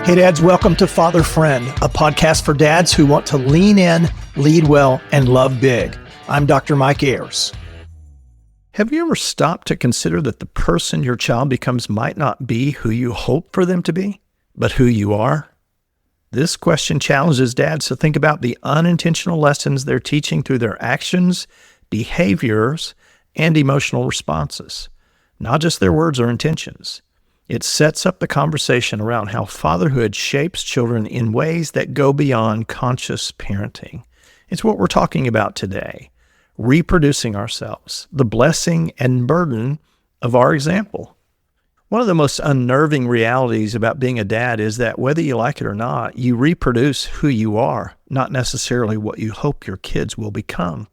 Hey dads, welcome to Father Friend, a podcast for dads who want to lean in, lead well, and love big. I'm Dr. Mike Ayers. Have you ever stopped to consider that the person your child becomes might not be who you hope for them to be, but who you are? This question challenges dads to think about the unintentional lessons they're teaching through their actions, behaviors, and emotional responses, not just their words or intentions. It sets up the conversation around how fatherhood shapes children in ways that go beyond conscious parenting. It's what we're talking about today, reproducing ourselves, the blessing and burden of our example. One of the most unnerving realities about being a dad is that whether you like it or not, you reproduce who you are, not necessarily what you hope your kids will become.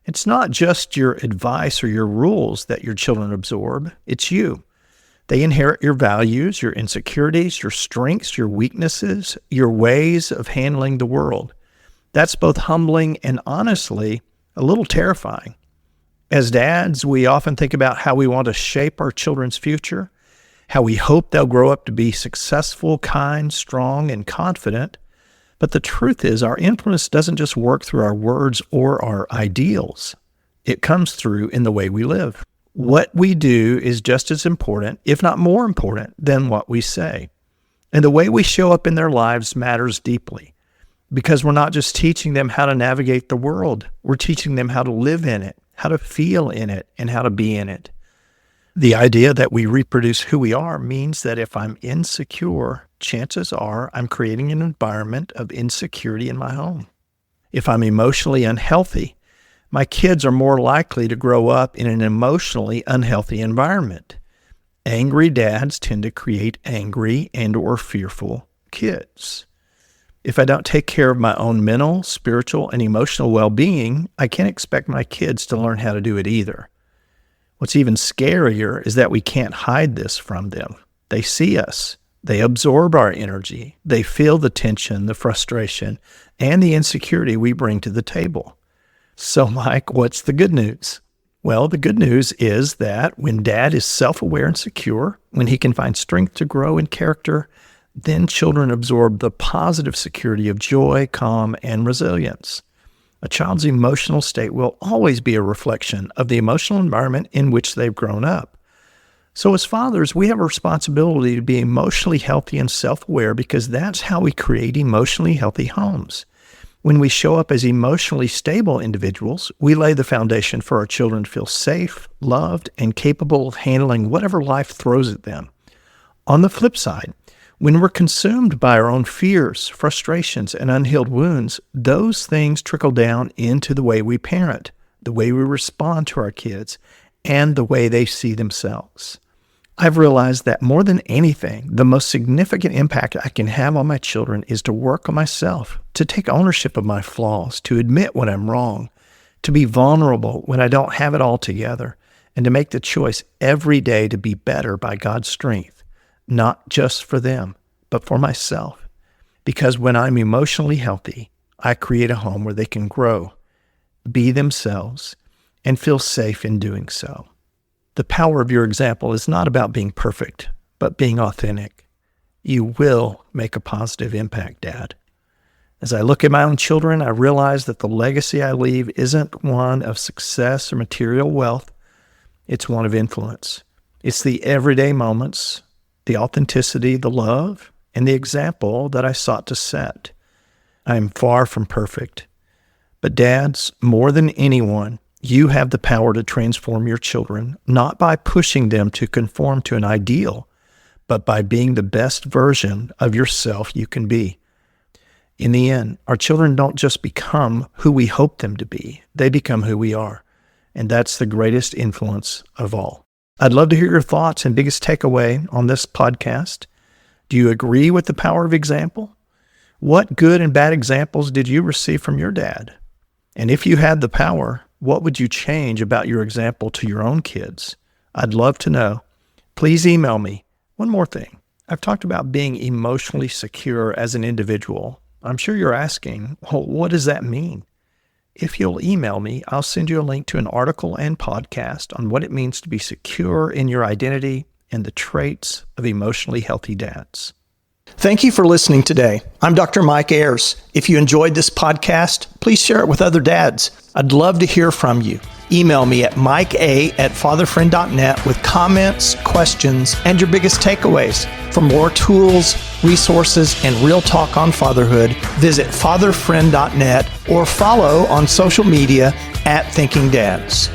It's not just your advice or your rules that your children absorb, it's you. They inherit your values, your insecurities, your strengths, your weaknesses, your ways of handling the world. That's both humbling and honestly a little terrifying. As dads, we often think about how we want to shape our children's future, how we hope they'll grow up to be successful, kind, strong, and confident. But the truth is, our influence doesn't just work through our words or our ideals. It comes through in the way we live. What we do is just as important, if not more important, than what we say. And the way we show up in their lives matters deeply, because we're not just teaching them how to navigate the world. We're teaching them how to live in it, how to feel in it, and how to be in it. The idea that we reproduce who we are means that if I'm insecure, chances are I'm creating an environment of insecurity in my home. If I'm emotionally unhealthy, my kids are more likely to grow up in an emotionally unhealthy environment. Angry dads tend to create angry and/or fearful kids. If I don't take care of my own mental, spiritual, and emotional well-being, I can't expect my kids to learn how to do it either. What's even scarier is that we can't hide this from them. They see us. They absorb our energy. They feel the tension, the frustration, and the insecurity we bring to the table. So, Mike, what's the good news? Well, the good news is that when dad is self-aware and secure, when he can find strength to grow in character, then children absorb the positive security of joy, calm, and resilience. A child's emotional state will always be a reflection of the emotional environment in which they've grown up. So as fathers, we have a responsibility to be emotionally healthy and self-aware because that's how we create emotionally healthy homes. When we show up as emotionally stable individuals, we lay the foundation for our children to feel safe, loved, and capable of handling whatever life throws at them. On the flip side, when we're consumed by our own fears, frustrations, and unhealed wounds, those things trickle down into the way we parent, the way we respond to our kids, and the way they see themselves. I've realized that more than anything, the most significant impact I can have on my children is to work on myself, to take ownership of my flaws, to admit when I'm wrong, to be vulnerable when I don't have it all together, and to make the choice every day to be better by God's strength, not just for them, but for myself. Because when I'm emotionally healthy, I create a home where they can grow, be themselves, and feel safe in doing so. The power of your example is not about being perfect, but being authentic. You will make a positive impact, Dad. As I look at my own children, I realize that the legacy I leave isn't one of success or material wealth. It's one of influence. It's the everyday moments, the authenticity, the love, and the example that I sought to set. I am far from perfect. But dads, more than anyone, you have the power to transform your children, not by pushing them to conform to an ideal, but by being the best version of yourself you can be. In the end, our children don't just become who we hope them to be, they become who we are. And that's the greatest influence of all. I'd love to hear your thoughts and biggest takeaway on this podcast. Do you agree with the power of example? What good and bad examples did you receive from your dad? And if you had the power, what would you change about your example to your own kids? I'd love to know. Please email me. One more thing. I've talked about being emotionally secure as an individual. I'm sure you're asking, well, what does that mean? If you'll email me, I'll send you a link to an article and podcast on what it means to be secure in your identity and the traits of emotionally healthy dads. Thank you for listening today. I'm Dr. Mike Ayers. If you enjoyed this podcast, please share it with other dads. I'd love to hear from you. Email me at mikea@fatherfriend.net with comments, questions, and your biggest takeaways. For more tools, resources, and real talk on fatherhood, visit fatherfriend.net or follow on social media @ThinkingDads.